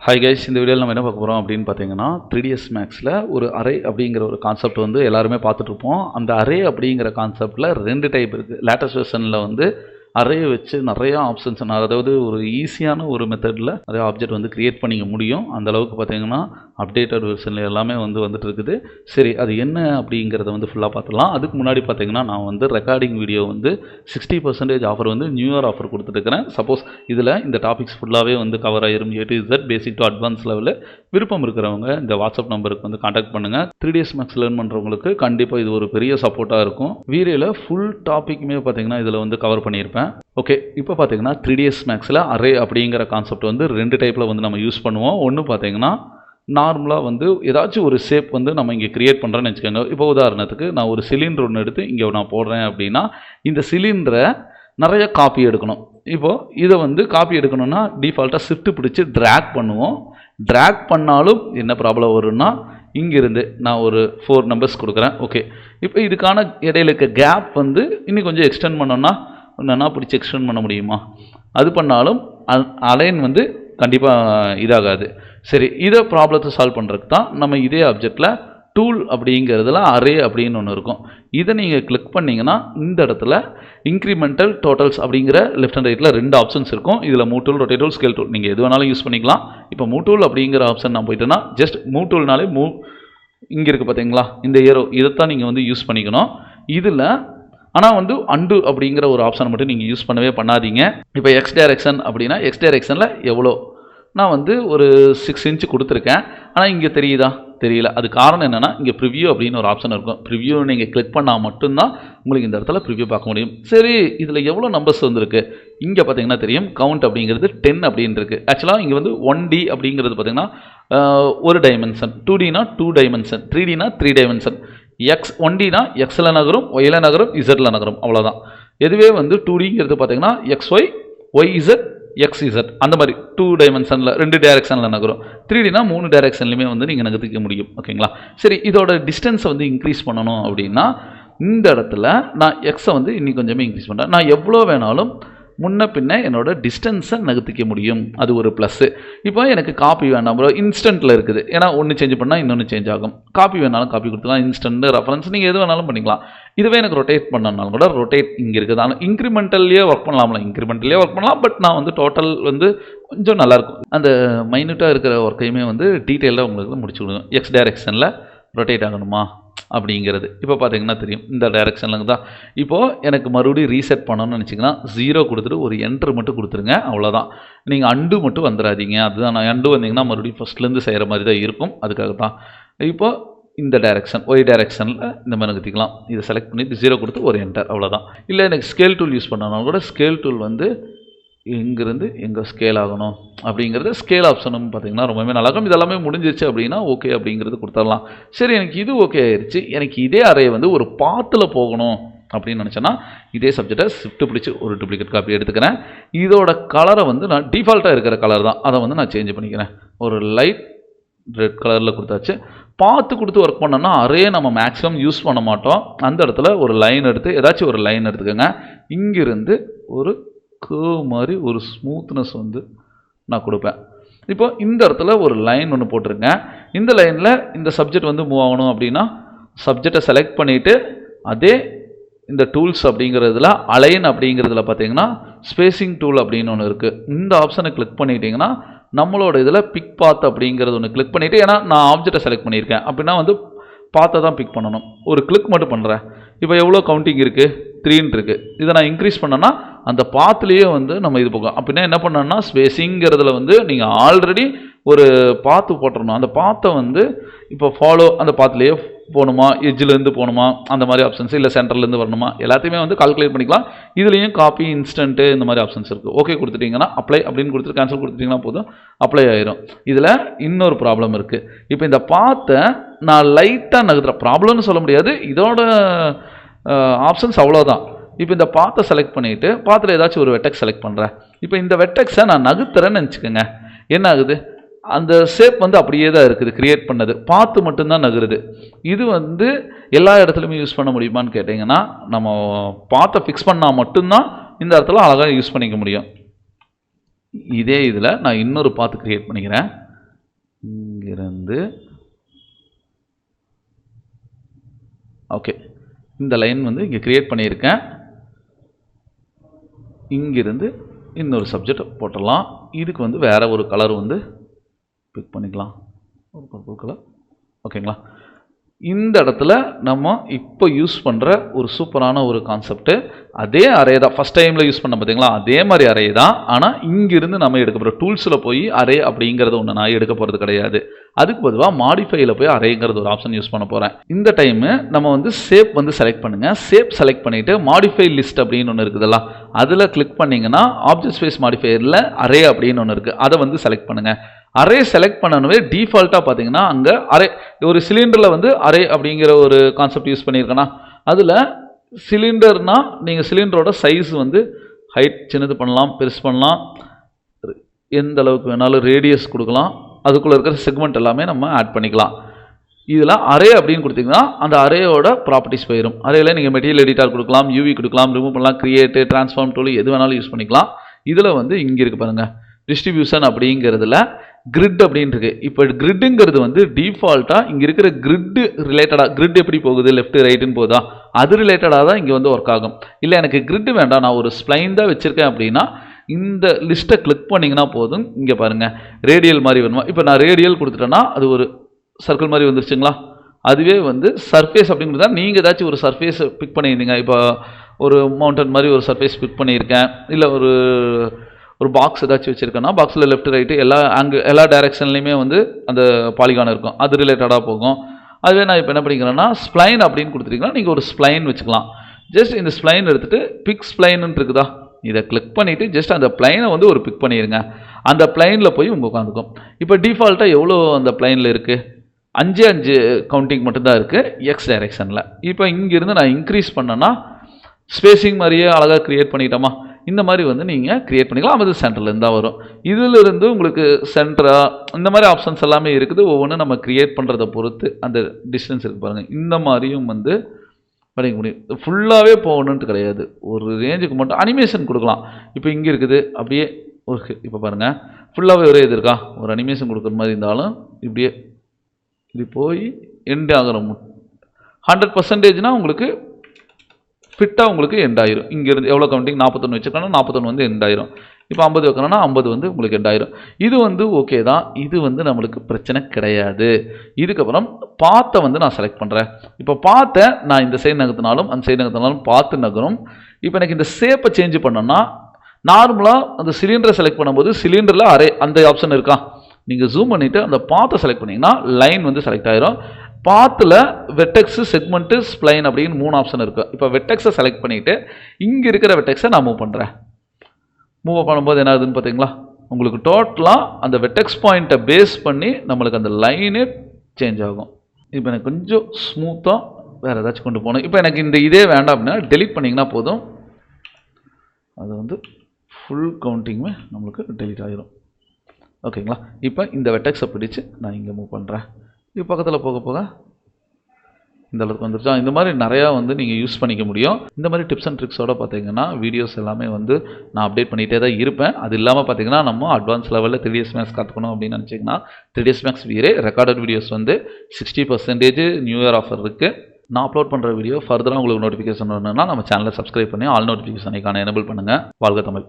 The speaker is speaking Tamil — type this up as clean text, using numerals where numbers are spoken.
ஹாய் கைஸ், இந்த வீடியோவில் நம்ம என்ன பார்க்க போகிறோம் அப்படின்னு பார்த்தீங்கன்னா 3ds மேக்ஸில் ஒரு அரே அப்படிங்கிற ஒரு கான்செப்ட் வந்து எல்லாருமே பார்த்துட்ருப்போம். அந்த அரே அப்படிங்கிற கான்செப்டில் 2 டைப் இருக்குது. லேட்டஸ்ட் வெர்ஷனில் வந்து அரே வச்சு நிறையா ஆப்ஷன்ஸ், அதாவது ஒரு ஈஸியான ஒரு மெத்தடில் நிறைய ஆப்ஜெக்ட் வந்து க்ரியேட் பண்ணிக்க முடியும். அந்தளவுக்கு பார்த்தீங்கன்னா அப்டேட்டட் வெர்ஷனில் எல்லாமே வந்துட்டு இருக்குது. சரி, அது என்ன அப்படிங்கிறத வந்து ஃபுல்லாக பார்த்துடலாம். அதுக்கு முன்னாடி பார்த்தீங்கன்னா நான் வந்து ரெக்கார்டிங் வீடியோ வந்து 60% ஆஃபர் வந்து நியூ இயர் ஆஃபர் கொடுத்துருக்கிறேன். சப்போஸ் இதில் இந்த டாபிக்ஸ் ஃபுல்லாகவே வந்து கவர் ஆயிரும், A to Z basic to advance லெவலில். விருப்பம் இருக்கிறவங்க இந்த வாட்ஸ்அப் நம்பருக்கு வந்து கான்டாக்ட் பண்ணுங்கள். 3ds மேக்ஸ் லேர்ன் பண்ணுறவங்களுக்கு கண்டிப்பாக இது ஒரு பெரிய சப்போர்ட்டாக இருக்கும். வீடியோவில் ஃபுல் டாப்பிக்குமே பார்த்தீங்கன்னா இதில் வந்து கவர் பண்ணியிருப்பேன். ஓகே, இப்போ பார்த்தீங்கன்னா 3ds மேக்ஸில் அரே அப்படிங்கிற கான்செப்ட் வந்து 2 டைப்பில் வந்து நம்ம யூஸ் பண்ணுவோம். ஒன்று பார்த்தீங்கன்னா நார்மலாக வந்து ஏதாச்சும் ஒரு ஷேப் வந்து நம்ம இங்கே க்ரியேட் பண்ணுறேன்னு வச்சுக்கோங்க. இப்போ உதாரணத்துக்கு நான் ஒரு சிலிண்டர் ஒன்று எடுத்து இங்கே நான் போடுறேன் அப்படின்னா இந்த சிலிண்டரை நிறைய காப்பி எடுக்கணும். இப்போது இதை வந்து காப்பி எடுக்கணும்னா டிஃபால்ட்டாக ஷிஃப்ட் பிடிச்சி ட்ராக் பண்ணுவோம். ட்ராக் பண்ணாலும் என்ன ப்ராப்ளம் வரும்னா இங்கிருந்து நான் ஒரு 4 நம்பர்ஸ் கொடுக்குறேன். ஓகே, இப்போ இதுக்கான இடையில இருக்க கேப் வந்து இன்னும் கொஞ்சம் எக்ஸ்டெண்ட் பண்ணோன்னா என்னென்னா பிடிச்சி எக்ஸ்டெண்ட் பண்ண முடியுமா? அது பண்ணாலும் அலைன் வந்து கண்டிப்பாக இதாகாது. சரி, இதை ப்ராப்ளத்தை சால்வ் பண்ணுறதுக்கு தான் நம்ம இதே ஆப்ஜெக்டில் டூல் அப்படிங்கிறதுல அரே அப்படின்னு ஒன்று இருக்கும். இதை நீங்கள் கிளிக் பண்ணிங்கன்னா இந்த இடத்துல இன்க்ரிமெண்டல் டோட்டல்ஸ் அப்படிங்கிற லெஃப்ட் அண்ட் ரைட்டில் 2 ஆப்ஷன்ஸ் இருக்கும். இதில் move tool, rotate tool, scale tool நீங்கள் எது வேணாலும் யூஸ் பண்ணிக்கலாம். இப்போ மூவ் டூல் அப்படிங்கிற ஆப்ஷன் நான் போயிட்டேன்னா ஜஸ்ட் மூவ் டூல்னாலே மூவ் இங்கே இருக்குது பார்த்தீங்களா, இந்த ஏரோ இதைத்தான் நீங்கள் வந்து யூஸ் பண்ணிக்கணும். இதில் ஆனால் வந்து அண்டு அப்படிங்கிற ஒரு ஆப்ஷனை மட்டும் நீங்கள் யூஸ் பண்ணவே பண்ணாதீங்க. இப்போ எக்ஸ் டைரெக்ஷன் அப்படின்னா எக்ஸ் டைரெக்ஷனில் எவ்வளோ நான் வந்து ஒரு 6 இன்ச்சு கொடுத்துருக்கேன். ஆனால் இங்கே தெரியுதா? தெரியல. அது காரணம் என்னென்னா இங்கே ப்ரிவ்யூ அப்படின்னு ஒரு ஆப்ஷன் இருக்கும். ப்ரிவ்யூ நீங்கள் கிளிக் பண்ணால் மட்டும்தான் உங்களுக்கு இந்த இடத்துல ப்ரிவ்யூ பார்க்க முடியும். சரி, இதில் எவ்வளோ நம்பர்ஸ் வந்துருக்கு இங்கே பார்த்தீங்கன்னா தெரியும். கவுண்ட் அப்படிங்கிறது 10 அப்படின்னு இருக்குது. ஆக்சுவலாக இங்கே வந்து 1D அப்படிங்கிறது பார்த்தீங்கன்னா ஒரு டைமென்ஷன், 2Dனா 2 டைமென்ஷன், 3Dனா 3 டைமென்ஷன். X1Dனா எக்ஸில் நகரும், ஒயில் நகரும், இசட்டில் நகரும், அவ்வளோதான். எதுவே வந்து 2Dங்கிறது பார்த்தீங்கன்னா XY, YZ, XZ அந்த மாதிரி 2 டைமென்ஷனில் 2 டைரெக்ஷனில் நகரும். 3Dனா 3 டைரெக்ஷன்லையுமே வந்து நீங்கள் நகர்த்திக்க முடியும். ஓகேங்களா? சரி, இதோட டிஸ்டன்ஸை வந்து இன்க்ரீஸ் பண்ணணும் அப்படின்னா இந்த இடத்துல நான் எக்ஸை வந்து இன்னும் கொஞ்சமே இன்க்ரீஸ் பண்ணுறேன். நான் எவ்வளோ வேணாலும் முன்ன பின்ன என்னோட டிஸ்டன்ஸை நகர்த்திக்க முடியும். அது ஒரு ப்ளஸ்ஸு. இப்போ எனக்கு காப்பி வேண்டாம் ப்ரோ, இன்ஸ்டண்ட்டில் இருக்குது. ஏன்னா ஒன்று சேஞ்ச் பண்ணால் இன்னொன்று சேஞ்ச் ஆகும். காப்பி வேணாலும் காப்பி கொடுத்துக்கலாம், இன்ஸ்டன்ட் ரெஃபரன்ஸ் நீங்கள் எது வேணாலும் பண்ணிக்கலாம். இதுவே எனக்கு ரொட்டேட் பண்ணனாலும் கூட ரொட்டேட் இங்கே இருக்குது. ஆனால் இன்க்ரிமெண்டல்லையே ஒர்க் பண்ணலாம்ல, இன்க்ரிமெண்டல்லையே ஒர்க் பண்ணலாம். பட் நான் வந்து டோட்டல் வந்து கொஞ்சம் நல்லாயிருக்கும். அந்த மைன்யூட்டாக இருக்கிற ஒர்க்கையுமே வந்து டீட்டெயிலாக உங்களுக்கு முடிச்சு கொடுங்க. எக்ஸ் டைரெக்ஷனில் ரொட்டேட் ஆகணுமா அப்படிங்கிறது இப்போ பார்த்தீங்கன்னா தெரியும். இந்த டைரெக்ஷனில் தான். இப்போது எனக்கு மறுபடியும் ரீசெட் பண்ணணும்னு நினச்சிங்கன்னா 0 கொடுத்துட்டு ஒரு என்ட்ரு மட்டும் கொடுத்துருங்க, அவ்வளோதான். நீங்கள் அண்டு மட்டும் வந்துடாதீங்க. அதுதான், நான் அண்டு வந்தீங்கன்னா மறுபடியும் ஃபஸ்ட்லேருந்து செய்கிற மாதிரி தான் இருக்கும். அதுக்காக தான். இப்போது இந்த டைரெக்ஷன் ஒய் டைரெக்ஷனில் இந்த மாதிரி நகர்த்திக்கலாம். இதை செலக்ட் பண்ணி 0 கொடுத்து ஒரு என்டர், அவ்வளோதான். இல்லை எனக்கு ஸ்கேல் டூல் யூஸ் பண்ணாலும் கூட ஸ்கேல் டூல் வந்து எங்கேருந்து எங்கே ஸ்கேல் ஆகணும் அப்படிங்கிறது ஸ்கேல் ஆப்ஷனும் பார்த்தீங்கன்னா ரொம்பவே நல்லாயிருக்கும். இதெல்லாமே முடிஞ்சிருச்சு அப்படின்னா ஓகே அப்படிங்கிறது கொடுத்துடலாம். சரி, எனக்கு இது ஓகே ஆயிடுச்சு. எனக்கு இதே அரே வந்து ஒரு பாத்தில் போகணும் அப்படின்னு நினச்சேன்னா இதே சப்ஜெக்டை ஷிஃப்ட் பிடிச்சி ஒரு டூப்ளிகேட் காப்பி எடுத்துக்கிறேன். இதோட கலரை வந்து நான் டிஃபால்ட்டாக இருக்கிற கலர் தான், அதை வந்து நான் சேஞ்ச் பண்ணிக்கிறேன். ஒரு லைட் ரெட் கலரில் கொடுத்தாச்சு. பார்த்து கொடுத்து ஒர்க் பண்ணோன்னா அரே நம்ம மேக்ஸிமம் யூஸ் பண்ண மாட்டோம். அந்த இடத்துல ஒரு லைன் எடுத்து ஏதாச்சும் ஒரு லைன் எடுத்துக்கோங்க. இங்கிருந்து ஒரு கர்வ் மாதிரி ஒரு ஸ்மூத்னஸ் வந்து நான் கொடுப்பேன். இப்போ இந்த இடத்துல ஒரு லைன் ஒன்று போட்டிருங்க. இந்த லைனில் இந்த சப்ஜெக்ட் வந்து மூவ் ஆகணும் அப்படின்னா சப்ஜெக்டை செலக்ட் பண்ணிவிட்டு அதே இந்த டூல்ஸ் அப்படிங்கிறதுல அலைன் அப்படிங்கிறதுல பார்த்தீங்கன்னா ஸ்பேசிங் டூல் அப்படின்னு ஒன்று இருக்குது. இந்த ஆப்ஷனை கிளிக் பண்ணிட்டீங்கன்னா நம்மளோட இதில் பிக் பாத் அப்படிங்கிறது ஒன்று கிளிக் பண்ணிவிட்டு, ஏன்னா நான் ஆப்ஜெக்டை செலக்ட் பண்ணியிருக்கேன் அப்படின்னா வந்து பார்த்தை தான் பிக் பண்ணணும். ஒரு கிளிக் மட்டும் பண்ணுறேன். இப்போ எவ்வளோ கவுண்டிங் இருக்குது? 3 இருக்குது. இதை நான் இன்க்ரீஸ் பண்ணேன்னா அந்த பாத்துலேயே வந்து நம்ம இது போகலாம். அப்படின்னா என்ன பண்ணணும்னா ஸ்பேசிங்கிறதுல வந்து நீங்கள் ஆல்ரெடி ஒரு பாத்து போட்டுறணும். அந்த பாத்தை வந்து இப்போ ஃபாலோ அந்த பாத்துலேயே போகணுமா, எஜ்ஜிலேருந்து போகணுமா, அந்த மாதிரி ஆப்ஷன்ஸ், இல்லை சென்டர்லேருந்து வரணுமா, எல்லாத்தையுமே வந்து கால்குலேட் பண்ணிக்கலாம். இதுலேயும் காப்பி, இன்ஸ்டன்ட்டு இந்த மாதிரி ஆப்ஷன்ஸ் இருக்குது. ஓகே கொடுத்துட்டிங்கன்னா அப்ளை அப்படின்னு கொடுத்துட்டு கேன்சல் கொடுத்துட்டிங்கன்னா போதும், அப்ளை ஆயிரும். இதில் இன்னொரு ப்ராப்ளம் இருக்குது. இப்போ இந்த பாத்தை நான் லைட்டாக நகர்த்துறேன். ப்ராப்ளம்னு சொல்ல முடியாது, இதோட ஆப்ஷன்ஸ் அவ்வளோதான். இப்போ இந்த பாத்தை செலக்ட் பண்ணிவிட்டு பாத்தில் ஏதாச்சும் ஒரு வெட்டெக்ஸ் செலக்ட் பண்ணுறேன். இப்போ இந்த வெட்டெக்ஸை நான் நகர்த்துறேன்னு நினச்சிக்கோங்க. என்ன ஆகுது? அந்த ஷேப் வந்து அப்படியே தான் இருக்குது, கிரியேட் பண்ணது. பார்த்து மட்டும்தான் நகருது. இது வந்து எல்லா இடத்துலையுமே யூஸ் பண்ண முடியுமான்னு கேட்டிங்கன்னா நம்ம பார்த்தை ஃபிக்ஸ் பண்ணால் மட்டும்தான் இந்த இடத்துல அழகாக யூஸ் பண்ணிக்க முடியும். இதே இதில் நான் இன்னொரு பாத்து கிரியேட் பண்ணிக்கிறேன். இங்கிருந்து ஓகே, இந்த லைன் வந்து இங்கே கிரியேட் பண்ணியிருக்கேன். இங்கிருந்து இன்னொரு சப்ஜெக்ட் போட்டுடலாம். இதுக்கு வந்து வேற ஒரு கலர் வந்து பிக் பண்ணிக்கலாம், ஒரு பர்பிள் கலர். ஓகேங்களா? இந்த இடத்துல நம்ம இப்போ யூஸ் பண்ணுற ஒரு சூப்பரான ஒரு கான்செப்ட். அதே அரே தான் ஃபஸ்ட் டைமில் யூஸ் பண்ண பார்த்தீங்களா, அதே மாதிரி அரே தான். ஆனால் இங்கிருந்து நம்ம எடுக்க போகிற டூல்ஸில் போய் அரே அப்படிங்கிறது ஒன்று நான் எடுக்க போகிறது கிடையாது. அதுக்கு பொதுவாக மாடிஃபைல போய் அரேங்கிறது ஒரு ஆப்ஷன் யூஸ் பண்ண போகிறேன். இந்த டைமு நம்ம வந்து ஷேப் வந்து செலக்ட் பண்ணுங்கள். ஷேப் செலக்ட் பண்ணிவிட்டு மாடிஃபை லிஸ்ட் அப்படின்னு ஒன்று இருக்குதுல்ல, அதில் கிளிக் பண்ணிங்கன்னா ஆப்ஜெக்ட் ஸ்பேஸ் மாடிஃபையரில் அரே அப்படின்னு ஒன்று இருக்குது. அதை வந்து செலக்ட் பண்ணுங்கள். அரே செலக்ட் பண்ணவே டிஃபால்ட்டாக பார்த்தீங்கன்னா அங்கே அரே ஒரு சிலிண்டரில் வந்து அரே அப்படிங்கிற ஒரு கான்செப்ட் யூஸ் பண்ணியிருக்கேன்னா, அதில் சிலிண்டர்னா நீங்கள் சிலிண்டரோட சைஸ் வந்து ஹைட் சின்னது பண்ணலாம், பெருசு பண்ணலாம், எந்த அளவுக்கு வேணாலும் ரேடியஸ் கொடுக்கலாம், அதுக்குள்ளே இருக்கிற செக்மெண்ட் எல்லாமே நம்ம ஆட் பண்ணிக்கலாம். இதில் அரே அப்படின்னு கொடுத்தீங்கன்னா அந்த அரேயோட ப்ராப்பர்ட்டிஸ் போயிடும். அரேயில் நீங்கள் மெட்டீரியல் எடிட்டர் கொடுக்கலாம், யூவி கொடுக்கலாம், ரிமூவ் பண்ணலாம், கிரியேட்டு, டிரான்ஸ்ஃபார்ம் டூல் எது வேணாலும் யூஸ் பண்ணிக்கலாம். இதில் வந்து இங்கே இருக்குது பாருங்கள், டிஸ்ட்ரிபியூஷன் அப்படிங்கிறதுல கிரிட் அப்படின்னு இருக்கு. இப்போ கிரிட்டுங்கிறது வந்து டிஃபால்ட்டாக இங்கே இருக்கிற கிரிட்டு ரிலேட்டடாக, கிரிட் எப்படி போகுது லெஃப்ட் ரைட்டுன்னு போகுதா, அது ரிலேட்டடாக தான் இங்கே வந்து ஒர்க் ஆகும். இல்லை எனக்கு கிரிட்டு வேண்டாம், நான் ஒரு ஸ்ப்ளைன் தான் வச்சுருக்கேன் அப்படின்னா இந்த லிஸ்ட்டை கிளிக் பண்ணிங்கன்னா போதும். இங்கே பாருங்கள், ரேடியல் மாதிரி வேணுமா, இப்போ நான் ரேடியல் கொடுத்துட்டேன்னா அது ஒரு சர்க்கிள் மாதிரி வந்துருச்சுங்களா. அதுவே வந்து சர்ஃபேஸ் அப்படிங்கிறதா நீங்கள் ஏதாச்சும் ஒரு சர்ஃபேஸ் பிக் பண்ணியிருந்தீங்க. இப்போ ஒரு மவுண்டன் மாதிரி ஒரு சர்ஃபேஸ் பிக் பண்ணியிருக்கேன், இல்லை ஒரு பாக்ஸ் ஏதாச்சும் வச்சுருக்கேன்னா பாக்ஸில் லெஃப்ட் ரைட்டு எல்லா டைரெக்ஷன்லையுமே வந்து அந்த பாலிகான் இருக்கும், அது ரிலேட்டடாக போகும். அதுவே நான் இப்போ என்ன பண்ணிக்கிறேன்னா ஸ்ப்ளைன் அப்படின்னு கொடுத்துட்டீங்கன்னா நீங்கள் ஒரு ஸ்ப்ளைன் வச்சுக்கலாம். ஜஸ்ட் இந்த ஸ்ப்ளைன் எடுத்துகிட்டு பிக் ஸ்ப்ளைன்னு இருக்குதா, இதை கிளிக் பண்ணிவிட்டு ஜஸ்ட் அந்த பிளைனை வந்து ஒரு பிக் பண்ணிடுங்க. அந்த பிளைனில் போய் உங்கள் உட்காந்துக்கும். இப்போ டிஃபால்ட்டாக எவ்வளோ அந்த பிளைனில் இருக்குது, 5 கவுண்டிங் மட்டும்தான் இருக்குது எக்ஸ் டைரெக்ஷனில். இப்போ இங்கேருந்து நான் இன்க்ரீஸ் பண்ணேன்னா ஸ்பேசிங் மாதிரியே அழகாக க்ரியேட் பண்ணிட்டோமா, இந்த மாதிரி வந்து நீங்கள் க்ரியேட் பண்ணிக்கலாம். அது சென்டர்லேருந்து தான் வரும். இதிலிருந்து உங்களுக்கு சென்டராக இந்த மாதிரி ஆப்ஷன்ஸ் எல்லாமே இருக்குது. ஒவ்வொன்றும் நம்ம க்ரியேட் பண்ணுறதை பொறுத்து அந்த டிஸ்டன்ஸ் இருக்குது பாருங்கள். இந்த மாதிரியும் வந்து பண்ணிக்க முடியும். ஃபுல்லாகவே போகணுன்ட்டு கிடையாது, ஒரு ரேஞ்சுக்கு மட்டும் அனிமேஷன் கொடுக்கலாம். இப்போ இங்கே இருக்குது அப்படியே ஒரு இப்போ பாருங்கள் ஃபுல்லாகவே ஒரே இது இருக்கா, ஒரு அனிமேஷன் கொடுக்குற மாதிரி இருந்தாலும் இப்படியே இப்படி போய் எண்ட் ஆகிற 100%னா உங்களுக்கு ஃபிட்டாக உங்களுக்கு எண்ட் ஆயிரும். இங்கேருந்து எவ்வளோ கவுண்டிங் 41 வச்சுருக்கோன்னா 41 வந்து எண்ட் ஆயிரும். இப்போ 50 வைக்கணும்னா 50 வந்து உங்களுக்கு எண்ட் ஆயிரும். இது வந்து ஓகே தான், இது வந்து நம்மளுக்கு பிரச்சனை கிடையாது. இதுக்கப்புறம் பாத்தை வந்து நான் செலக்ட் பண்ணுறேன். இப்போ பாத்தை நான் இந்த சைடு நகர்த்தினாலும் அந்த சைடு நகர்த்தினாலும் பார்த்து நகரும். இப்போ எனக்கு இந்த ஷேப்பை சேஞ்ச் பண்ணோன்னா நார்மலாக அந்த சிலிண்டரை செலக்ட் பண்ணும்போது சிலிண்டரில் அரே அந்த ஆப்ஷன் இருக்கா, நீங்கள் ஜூம் பண்ணிவிட்டு அந்த பாத்தை செலக்ட் பண்ணிங்கன்னா லைன் வந்து செலக்ட் ஆயிரும். பாத்தில் வெட்டெக்ஸு, செக்மெண்ட்டு, ஸ்ப்ளைன் அப்படின்னு 3 ஆப்ஷன் இருக்குது. இப்போ வெட்டெக்ஸை செலக்ட் பண்ணிவிட்டு இங்கே இருக்கிற வெட்டெக்ஸை நான் மூவ் பண்ணுறேன். மூவ் பண்ணும்போது என்ன ஆகுதுன்னு பார்த்தீங்களா, உங்களுக்கு டோட்டலாக அந்த வெட்டெக்ஸ் பாயிண்ட்டை பேஸ் பண்ணி நம்மளுக்கு அந்த லைனே சேஞ்ச் ஆகும். இப்போ எனக்கு கொஞ்சம் ஸ்மூத்தாக வேறு ஏதாச்சும் கொண்டு போகணும். இப்போ எனக்கு இந்த இதே வேண்டாம் அப்படின்னா டெலிட் பண்ணிங்கன்னா போதும், அது வந்து ஃபுல் கவுண்டிங்குமே நம்மளுக்கு டெலிட் ஆகிரும். ஓகேங்களா? இப்போ இந்த வெட்டெக்ஸை பிடிச்சி நான் இங்கே மூவ் பண்ணுறேன். இப்போ பக்கத்தில் போக போக இந்த அளவுக்கு வந்துருச்சா. இந்த மாதிரி நிறையா வந்து நீங்கள் யூஸ் பண்ணிக்க முடியும். இந்த மாதிரி டிப்ஸ் அண்ட் ட்ரிக்ஸோடு பார்த்தீங்கன்னா வீடியோஸ் எல்லாமே வந்து நான் அப்டேட் பண்ணிகிட்டே தான் இருப்பேன். அது இல்லாமல் பார்த்தீங்கன்னா நம்ம அட்வான்ஸ் லெவலில் 3ds Max கற்றுக்கணும் அப்படின்னு நினச்சிங்கன்னா 3ds Max வீரே ரெக்கார்டட் வீடியோஸ் வந்து 60% நியூ இயர் ஆஃபர் இருக்குது. நான் அப்லோட் பண்ணுற வீடியோ ஃபர்தராக உங்களுக்கு நோட்டிஃபிகேஷன் வரணும்னா நம்ம சேனலை சப்ஸ்கிரைப் பண்ணி ஆல் நோட்டிஃபிகேஷன் ஐக்கான எனேபிள் பண்ணுங்கள். வாழ்க தமிழ்.